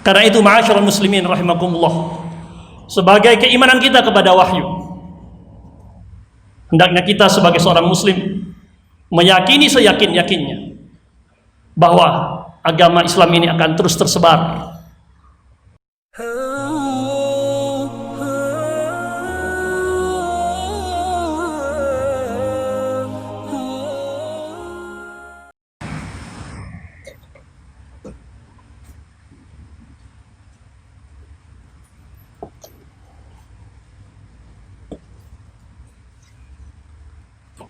Karena itu ma'asyiral muslimin rahimakumullah, sebagai keimanan kita kepada wahyu, hendaknya kita sebagai seorang muslim meyakini seyakin-yakinnya bahwa agama Islam ini akan terus tersebar.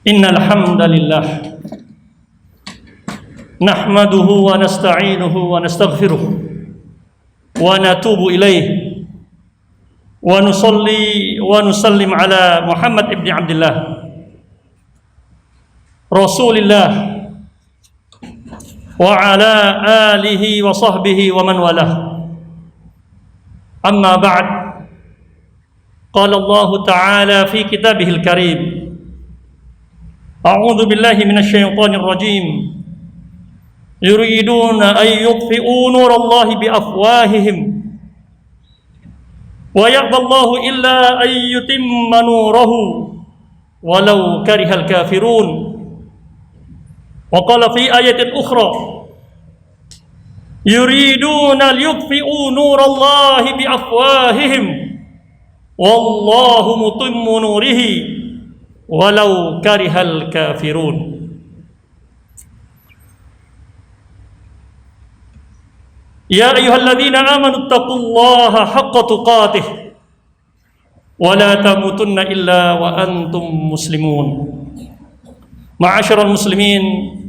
Innal hamdalillah nahmaduhu wa nasta'inuhu wa nastaghfiruh wa natubu ilaih wa nusalli wa nusallim ala Muhammad ibn Abdullah Rasulillah wa ala alihi wa sahbihi wa man walah. Amma ba'd. Qala Allah Ta'ala fi kitabihil karim, A'udzu billahi minasyaitonir rajim. Yuriduna ay yutfi'u nurallahi biafwahihim wa ya'ballahu illa ay yutimma nurahu walau karihal kafirun. Wa qala fi ayatin ukhra, yuriduna liyutfi'u nurallahi biafwahihim wallahu mutimmu nurihi walau karihal kafirun. Ya ayyuhalladzina amanu taqullaha haqqa tuqatih wa la tamutunna illa wa antum muslimun. Ma'asyiral muslimin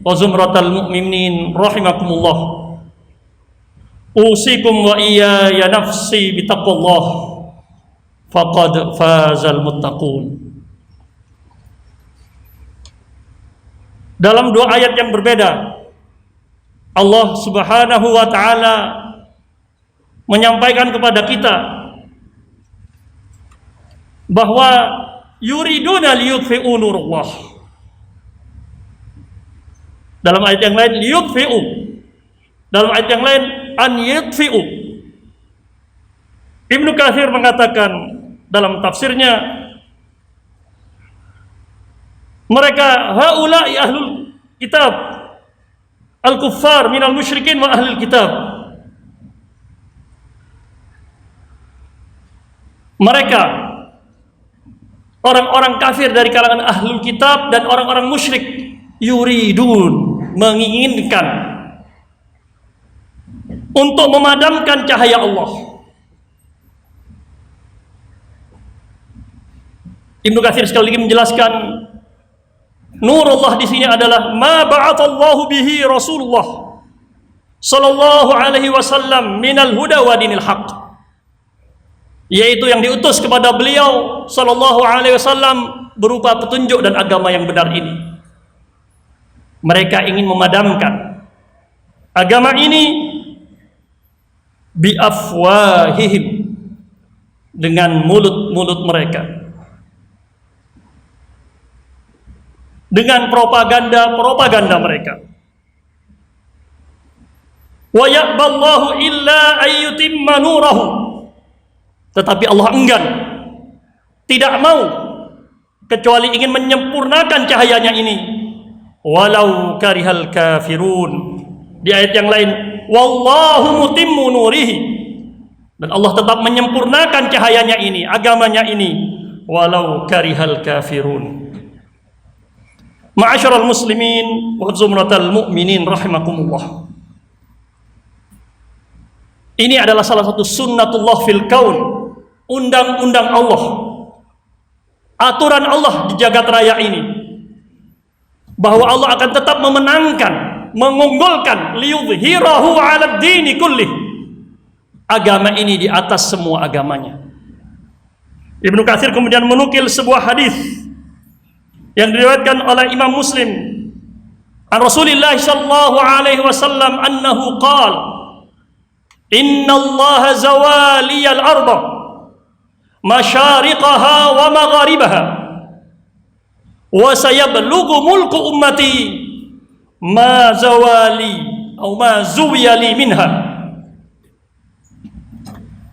wa zumratal mu'minin rahimakumullah, usikum wa iyaya nafsi bitaqwallah faqad fazal muttaqun. Dalam dua ayat yang berbeda, Allah Subhanahu wa ta'ala menyampaikan kepada kita bahwa yuriduna liyutfi'u nurullah. Dalam ayat yang lain liyutfi'u, dalam ayat yang lain an yutfi'u. Ibnu Katsir mengatakan dalam tafsirnya, mereka haula'i ahlul kitab, al-kuffar minal musyrikin wa ahlul kitab. Mereka orang-orang kafir dari kalangan ahlul kitab dan orang-orang musyrik, yuridun, menginginkan untuk memadamkan cahaya Allah. Ibnu Katsir sekali lagi menjelaskan, nurullah di sini adalah ma ba'athallahu bihi Rasulullah sallallahu alaihi wasallam minal huda wa dinil haq, yaitu yang diutus kepada beliau sallallahu alaihi wasallam berupa petunjuk dan agama yang benar ini. Mereka ingin memadamkan agama ini bi afwahihim, dengan mulut-mulut mereka, dengan propaganda mereka. Wa ya'ballahu illa ayyutimma nurahu, tetapi Allah enggan, tidak mau kecuali ingin menyempurnakan cahayanya ini, walau karihal kafirun. Di ayat yang lain, wallahu mutimmu nurihi, dan Allah tetap menyempurnakan cahayanya ini, agamanya ini, walau karihal kafirun. Ma'asyiral muslimin wa zumratal mu'minin rahimakumullah. Ini adalah salah satu sunnatullah fil kaun, undang-undang Allah, aturan Allah di jagat raya ini, bahwa Allah akan tetap memenangkan, mengunggulkan, liyudhhirahu 'alad dini kullih, agama ini di atas semua agamanya. Ibnu Katsir kemudian menukil sebuah hadis yang diriwayatkan oleh Imam Muslim an Rasulillah sallallahu alaihi wasallam annahu qala, innallaha zawaliyal arda masyariqaha wa magharibaha wa sayablughu mulku ummati ma zawali atau ma zuwiyali minha.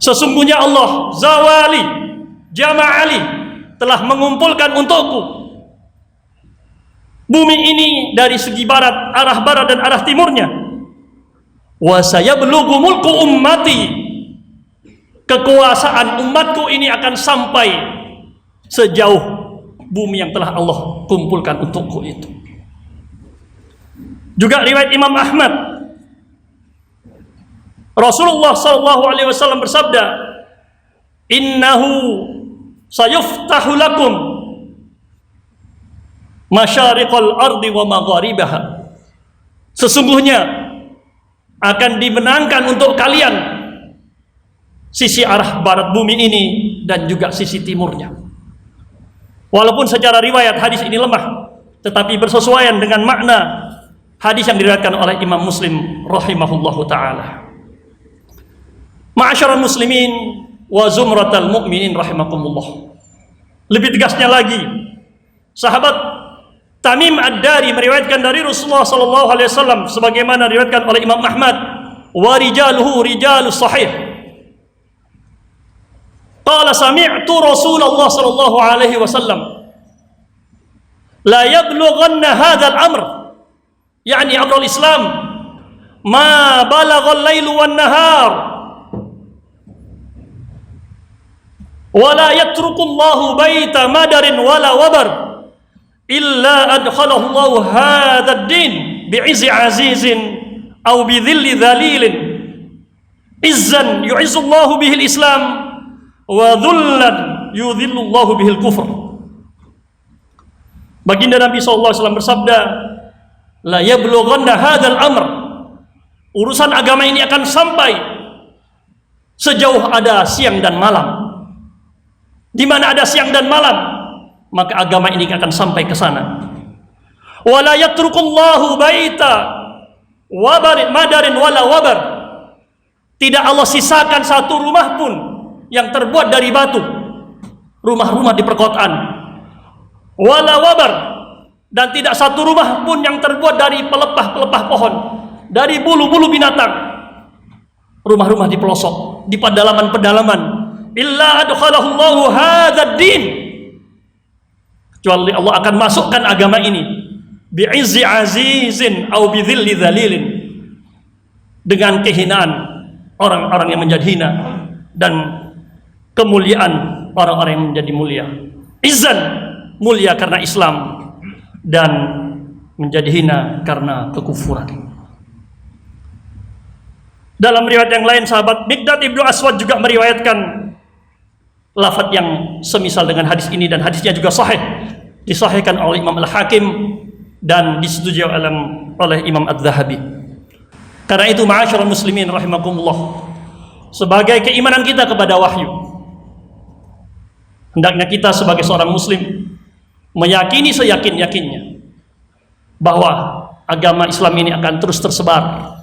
Sesungguhnya Allah Zawali Jama'ali telah mengumpulkan untukku bumi ini dari segi barat, arah barat dan arah timurnya. Wa sayablughu mulku ummati, kekuasaan umatku ini akan sampai sejauh bumi yang telah Allah kumpulkan untukku itu. Juga riwayat Imam Ahmad, Rasulullah SAW bersabda, innahu sayuftahu lakum masyariqal ardi wa magharibaha, sesungguhnya akan dimenangkan untuk kalian sisi arah barat bumi ini dan juga sisi timurnya. Walaupun secara riwayat hadis ini lemah, tetapi bersesuaian dengan makna hadis yang diriwayatkan oleh Imam Muslim rahimahullahu taala. Ma'asyiral muslimin wa zumratal mu'minin rahimakumullah. Lebih tegasnya lagi, sahabat Tamim Ad-Dari meriwayatkan dari Rasulullah sallallahu alaihi wasallam sebagaimana diriwayatkan oleh Imam Ahmad, wa rijaluhu rijalus sahih. Qala sami'tu Rasulullah sallallahu alaihi wasallam la yablughanna hadzal amr, yani amrul Islam, ma balagha al-lailu wan nahar wala yatrukullahu baita madarin wala wabar illa adkhalahu Allahu hadzal din bi'izzi azizin aw bidhilli dhalilin izzan yu'izzu Allahu bihil Islam wa dhullan yudhillu Allahu bihil kufr. Baginda Nabi SAW bersabda, la yablughanna hadzal amr, urusan agama ini akan sampai sejauh ada siang dan malam. Di mana ada siang dan malam, maka agama ini akan sampai ke sana. Wala yatrukullahu baita wabarin madarin wala wabar, tidak Allah sisakan satu rumah pun yang terbuat dari batu, rumah-rumah di perkotaan, wala wabar, dan tidak satu rumah pun yang terbuat dari pelepah-pelepah pohon, dari bulu-bulu binatang, rumah-rumah di pelosok, di pedalaman-pedalaman, illa adkhalahu Allahu hadzal din, kecuali Allah akan masukkan agama ini bi'izzi azizin au bidhilli dhalilin, dengan kehinaan orang-orang yang menjadi hina dan kemuliaan orang-orang yang menjadi mulia. Izzan, mulia karena Islam, dan menjadi hina karena kekufuran. Dalam riwayat yang lain, sahabat Miqdad ibnu Aswad juga meriwayatkan lafaz yang semisal dengan hadis ini, dan hadisnya juga sahih, disahihkan oleh Imam Al-Hakim dan disetujui oleh Imam Adz-Dzahabi. Karena itu, ma'asyiral muslimin rahimakumullah, sebagai keimanan kita kepada wahyu, hendaknya kita sebagai seorang muslim meyakini seyakin-yakinnya bahwa agama Islam ini akan terus tersebar.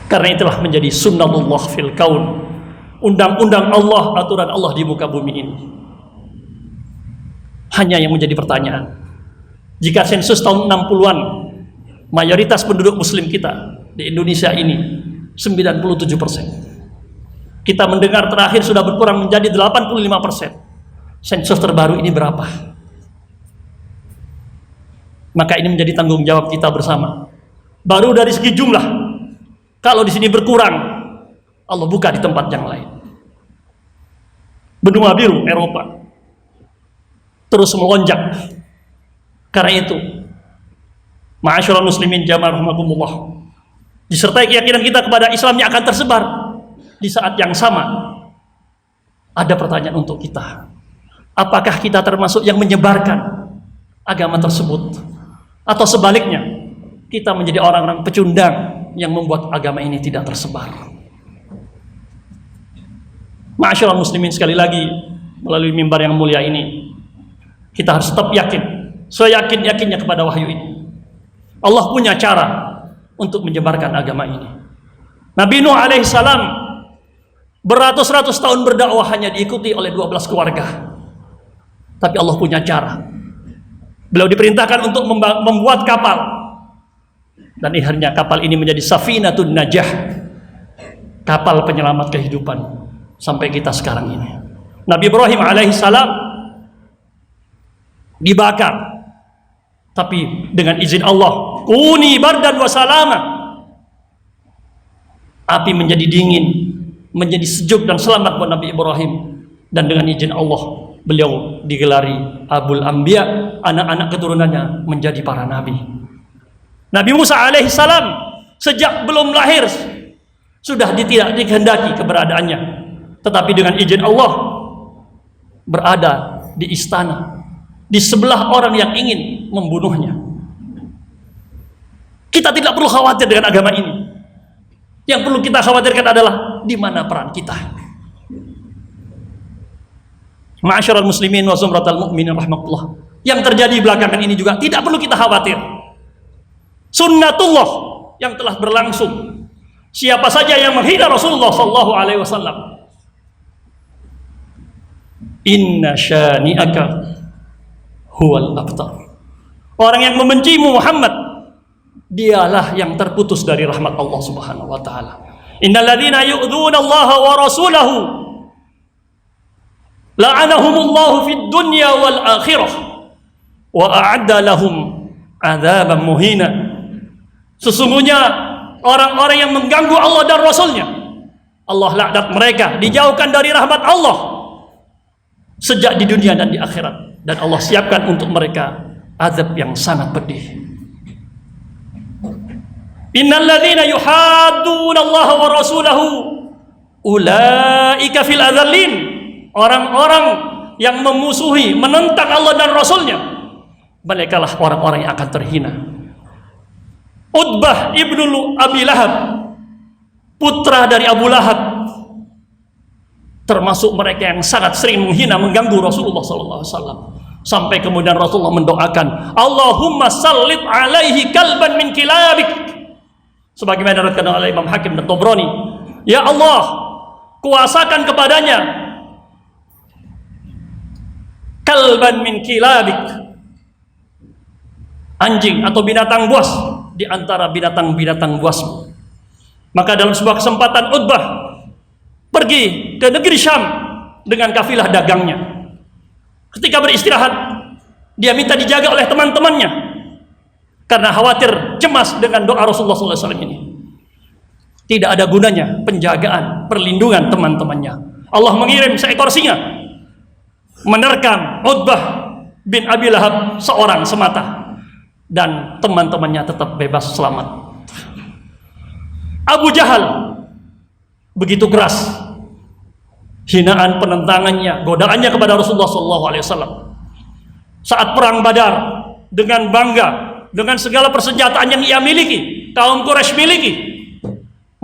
Karena itulah menjadi sunnatullah fil kaun, undang-undang Allah, aturan Allah di muka bumi ini. Hanya yang menjadi pertanyaan, jika sensus tahun 60-an mayoritas penduduk muslim kita di Indonesia ini 97%, kita mendengar terakhir sudah berkurang menjadi 85%, sensus terbaru ini berapa? Maka ini menjadi tanggung jawab kita bersama. Baru dari segi jumlah, kalau di sini berkurang, Allah buka di tempat yang lain. Benua biru Eropa terus melonjak. Karena itu, ma'asyiral muslimin jamaah rahimakumullah, disertai keyakinan kita kepada Islamnya akan tersebar, di saat yang sama ada pertanyaan untuk kita. Apakah kita termasuk yang menyebarkan agama tersebut, atau sebaliknya kita menjadi orang-orang pecundang yang membuat agama ini tidak tersebar? Ma'asyiral muslimin, sekali lagi melalui mimbar yang mulia ini, kita harus tetap yakin, seyakin-yakinnya kepada wahyu ini. Allah punya cara untuk menyebarkan agama ini. Nabi Nuh alaihissalam beratus-ratus tahun berdakwah hanya diikuti oleh 12 keluarga. Tapi Allah punya cara. Beliau diperintahkan untuk membuat kapal, dan akhirnya kapal ini menjadi safinatun najah, kapal penyelamat kehidupan sampai kita sekarang ini. Nabi Ibrahim alaihissalam dibakar, tapi dengan izin Allah, kuni bardan wa salama, api menjadi dingin, menjadi sejuk dan selamat buat Nabi Ibrahim. Dan dengan izin Allah, beliau digelari Abul Anbiya, anak-anak keturunannya menjadi para nabi. Nabi Musa alaihissalam sejak belum lahir sudah tidak dikehendaki keberadaannya, tetapi dengan izin Allah berada di istana di sebelah orang yang ingin membunuhnya. Kita tidak perlu khawatir dengan agama ini. Yang perlu kita khawatirkan adalah di mana peran kita. Ma'asyiral muslimin wa zumratal mu'minin rahmatullah. Yang terjadi belakangan ini juga tidak perlu kita khawatir. Sunnatullah yang telah berlangsung. Siapa saja yang menghina Rasulullah sallallahu alaihi wasallam, inna syani'aka huwal abtar. Orang yang membencimu Muhammad, dialah yang terputus dari rahmat Allah Subhanahu wa taala. Innal ladzina yu'dzuna Allah wa rasulahu la'anahumullahu fid dunya wal akhirah wa a'adda lahum 'adzaban muhina. Sesungguhnya orang-orang yang mengganggu Allah dan Rasulnya, Allah laknat mereka, dijauhkan dari rahmat Allah sejak di dunia dan di akhirat, dan Allah siapkan untuk mereka azab yang sangat pedih. Innal ladzina yuhadduna Allah wa rasulahu ulaika fil adzallin. Orang-orang yang memusuhi, menentang Allah dan Rasulnya, mereka lah orang-orang yang akan terhina. Utbah ibnu Abi Lahab, putra dari Abu Lahab, termasuk mereka yang sangat sering menghina, mengganggu Rasulullah SAW. Sampai kemudian Rasulullah mendoakan, Allahumma sallit alaihi kalban min kilabik, sebagaimana diriwayatkan oleh Imam Hakim dan Tabrani. Ya Allah, kuasakan kepadanya kalban min kilabik, anjing atau binatang buas di antara binatang-binatang buasmu. Maka dalam sebuah kesempatan Utbah pergi ke negeri Syam dengan kafilah dagangnya. Ketika beristirahat, dia minta dijaga oleh teman-temannya karena khawatir, cemas dengan doa Rasulullah SAW ini. Tidak ada gunanya penjagaan, perlindungan teman-temannya. Allah mengirim seekor singa menerkam Utbah bin Abi Lahab seorang semata, dan teman-temannya tetap bebas selamat. Abu Jahal begitu keras hinaan, penentangannya, godaannya kepada Rasulullah SAW. Saat perang Badar, dengan bangga, dengan segala persenjataan yang ia miliki, kaum Quraisy miliki,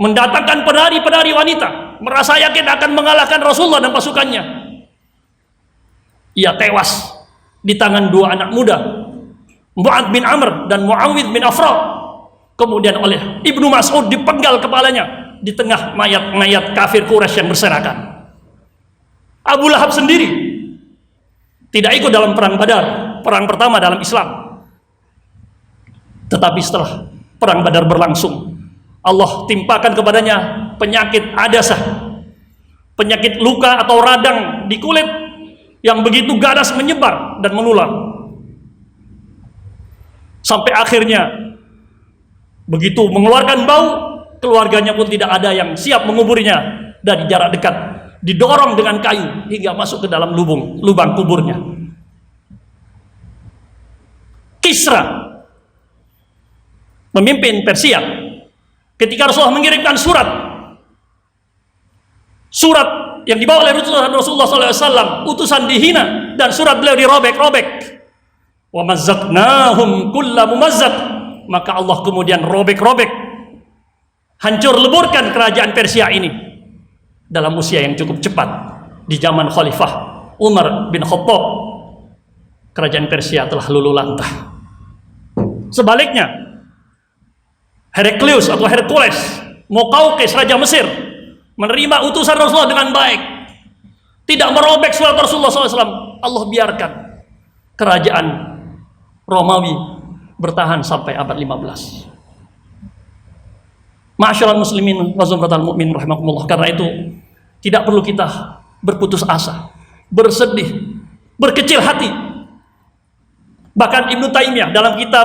mendatangkan penari-penari wanita, merasa yakin akan mengalahkan Rasulullah dan pasukannya. Ia tewas di tangan dua anak muda, Mu'ad bin Amr dan Muawid bin Afra. Kemudian oleh Ibnu Mas'ud dipenggal kepalanya di tengah mayat-mayat kafir Quraisy yang berserakan. Abu Lahab sendiri tidak ikut dalam perang Badar, perang pertama dalam Islam. Tetapi setelah perang Badar berlangsung, Allah timpakan kepadanya penyakit adasah, penyakit luka atau radang di kulit yang begitu ganas menyebar dan menular, sampai akhirnya begitu mengeluarkan bau, keluarganya pun tidak ada yang siap menguburnya dari jarak dekat, didorong dengan kayu hingga masuk ke dalam lubang kuburnya. Kisra, pemimpin Persia, ketika Rasulullah mengirimkan surat yang dibawa oleh Rasulullah SAW, utusan dihina, dan surat beliau dirobek-robek. Wa mazzaqnahum kulla mumazzaq, maka Allah kemudian robek-robek, hancur leburkan kerajaan Persia ini dalam usia yang cukup cepat. Di zaman Khalifah Umar bin Khattab, kerajaan Persia telah luluh lantah. Sebaliknya, Heraklius atau Hercules, Muqawqis, raja Mesir, menerima utusan Rasulullah dengan baik, tidak merobek surat Rasulullah SAW. Allah biarkan kerajaan Romawi bertahan sampai abad 15. Ma'asyiral muslimin wa zumratal mu'min rahimakumullah. Karena itu tidak perlu kita berputus asa, bersedih, berkecil hati. Bahkan Ibnu Taimiyah dalam kitab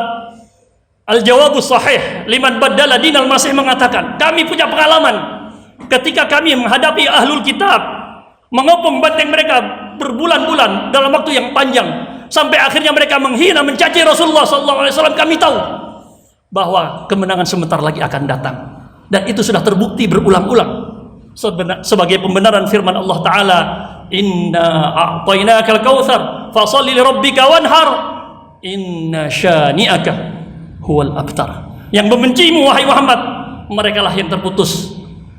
Al-Jawabus Sahih liman baddala dinal masih mengatakan, kami punya pengalaman ketika kami menghadapi ahlul kitab, mengepung benteng mereka berbulan-bulan dalam waktu yang panjang, sampai akhirnya mereka menghina, mencaci Rasulullah SAW. Kami tahu bahwa kemenangan sebentar lagi akan datang, dan itu sudah terbukti berulang-ulang sebagai pembenaran firman Allah Ta'ala, inna a'tainakal kautsar fasalli li rabbika wanhar inna syani'aka huwal abtar. Yang membencimu wahai Muhammad, mereka lah yang terputus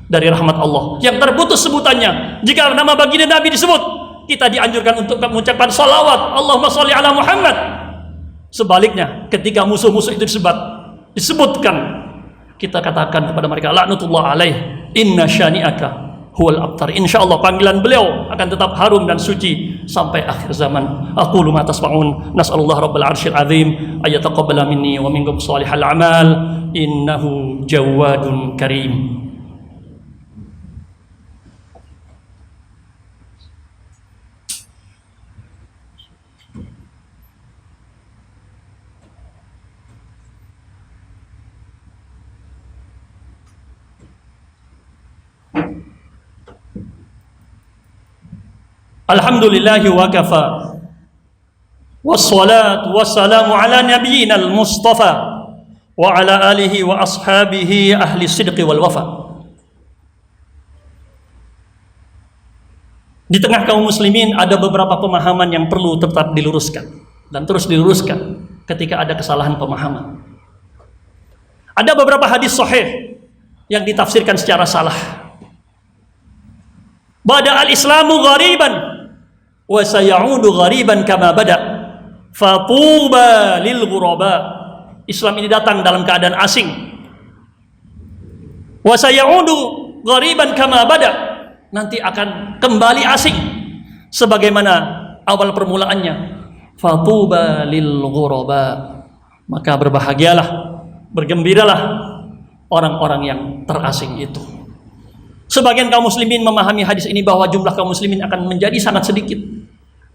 dari rahmat Allah, yang terputus sebutannya. Jika nama baginda Nabi disebut, kita dianjurkan untuk mengucapkan salawat, Allahumma sholli ala Muhammad. Sebaliknya, ketika musuh-musuh itu disebutkan, kita katakan kepada mereka, laknatullah alaih, inna syani'aka huwal abtar. Insyaallah panggilan beliau akan tetap harum dan suci sampai akhir zaman. Aqulu ma tasma'un, nas'alullah rabbal arsyil azim ayataqabbala minni wa minkum shalihal a'mal, innahu jawadun karim. Alhamdulillahi wa kafa, wassalatu wassalamu ala nabiyyinal mustafa wa ala alihi wa ashabihi ahli sidqi wal wafa. Di tengah kaum muslimin ada beberapa pemahaman yang perlu tetap diluruskan dan terus diluruskan ketika ada kesalahan pemahaman. Ada beberapa hadis sahih yang ditafsirkan secara salah. Bada al-islamu ghariban wa sayaudu ghariban kama bada, fatuba lil ghuraba. Islam ini datang dalam keadaan asing. Wa sayaudu ghariban kama bada, nanti akan kembali asing sebagaimana awal permulaannya. Fatuba lil ghuraba, maka berbahagialah, bergembiralah orang-orang yang terasing itu. Sebagian kaum muslimin memahami hadis ini bahwa jumlah kaum muslimin akan menjadi sangat sedikit,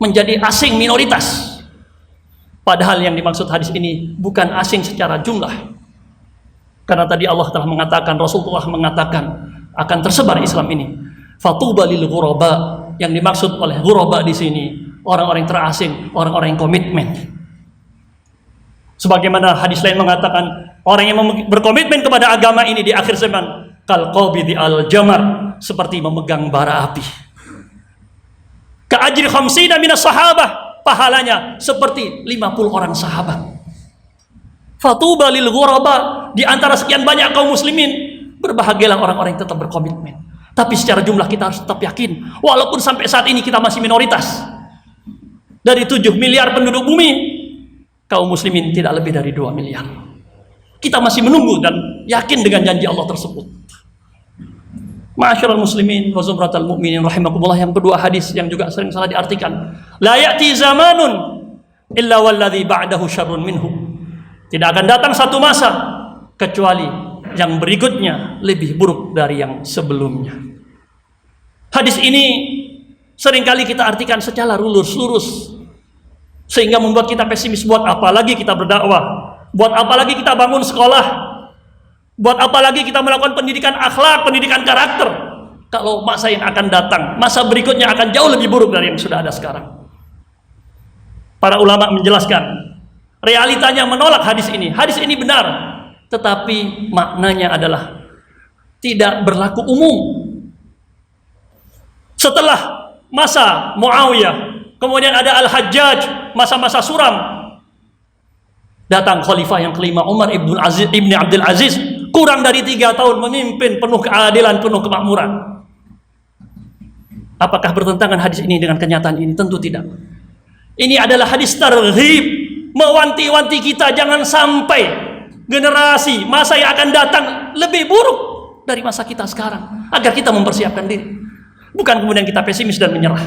menjadi asing, minoritas. Padahal yang dimaksud hadis ini bukan asing secara jumlah. Karena tadi Allah telah mengatakan, Rasulullah mengatakan akan tersebar Islam ini. Fatuba lil ghuraba, yang dimaksud oleh ghuraba di sini orang-orang terasing, orang-orang yang komitmen. Sebagaimana hadis lain mengatakan, orang yang berkomitmen kepada agama ini di akhir zaman kal qabidi al jamar, seperti memegang bara api. Ka ajri khamsina minas sahabah, pahalanya seperti 50 orang sahabat. Fatuba lil ghuraba, di antara sekian banyak kaum muslimin, berbahagialah orang-orang yang tetap berkomitmen. Tapi secara jumlah kita harus tetap yakin, walaupun sampai saat ini kita masih minoritas. Dari 7 miliar penduduk bumi, kaum muslimin tidak lebih dari 2 miliar. Kita masih menunggu dan yakin dengan janji Allah tersebut. Ma'asyiral muslimin wa zumratal mu'minin rahimakumullah. Yang kedua, hadis yang juga sering salah diartikan, la ya'ti zamanun illa walladzi ba'dahu syarrun minhu. Tidak akan datang satu masa kecuali yang berikutnya lebih buruk dari yang sebelumnya. Hadis ini seringkali kita artikan secara lurus sehingga membuat kita pesimis. Buat apa lagi kita berdakwah? Buat apa lagi kita bangun sekolah? Buat apa lagi kita melakukan pendidikan akhlak, pendidikan karakter, kalau masa yang akan datang, masa berikutnya akan jauh lebih buruk dari yang sudah ada sekarang. Para ulama menjelaskan, realitanya menolak hadis ini. Hadis ini benar, tetapi maknanya adalah tidak berlaku umum. Setelah masa Muawiyah, kemudian ada Al-Hajjaj, masa-masa suram, datang khalifah yang kelima, Umar ibn Abdul Aziz, kurang dari 3 tahun memimpin penuh keadilan, penuh kemakmuran. Apakah bertentangan hadis ini dengan kenyataan ini? Tentu tidak. Ini adalah hadis targhib, mewanti-wanti kita jangan sampai generasi masa yang akan datang lebih buruk dari masa kita sekarang, agar kita mempersiapkan diri. Bukan kemudian kita pesimis dan menyerah.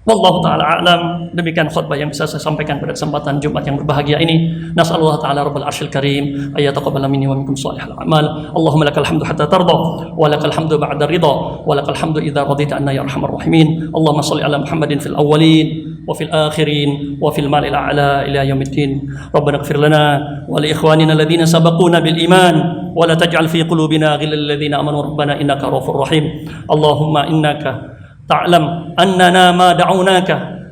Wallahu ta'ala a'lam. Demikian khutbah yang bisa saya sampaikan pada kesempatan Jumat yang berbahagia ini. Nas'alullah ta'ala rabbal arsyil karim ayyataqabbala minni wa minkum shalihal a'mal. Allahumma lakal hamdu hatta tarda wa lakal hamdu ba'da ridha wa lakal hamdu idza radita anna ya arhamar rahimin. Allahumma shalli ala Muhammadin fil awwalin وفي الآخرين وفي المال الأعلى إلى يوم الدين. ربنا اغفر لنا ولإخواننا الذين سبقونا بالإيمان ولا تجعل في قلوبنا غلا للذين آمنوا ربنا إنك رؤوف رحيم. اللهم إنك تعلم أننا ما دعوناك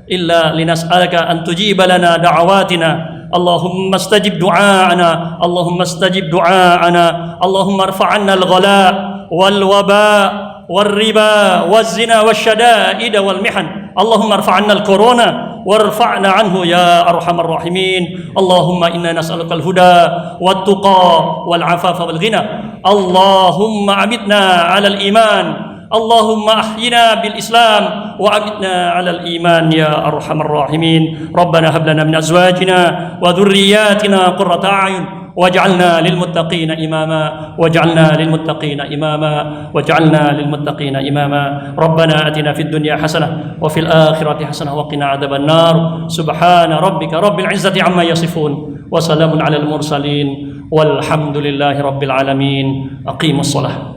إلا لنسألك أن تجيب لنا دعواتنا. اللهم استجب دعاءنا، اللهم استجب دعاءنا، اللهم ارفع عنا الغلاء والوباء والربا والزنا والشدائد والمحن. اللهم ارفع عنا الكورونا وارفعنا عنه يا أرحم الراحمين. اللهم إنا نسألك الهدى والتقى والعفاف والغنى. اللهم أمتنا على الإيمان، اللهم أحينا بالإسلام وأمتنا على الإيمان يا أرحم الراحمين. ربنا هب لنا من أزواجنا وذرياتنا قرة أعين واجعلنا للمتقين إماما، واجعلنا للمتقين إماما، واجعلنا للمتقين إماما. ربنا آتنا في الدنيا حسنة وفي الآخرة حسنة وقنا عذاب النار. سبحان ربك رب العزة عما يصفون وسلام على المرسلين والحمد لله رب العالمين. أقيموا الصلاة.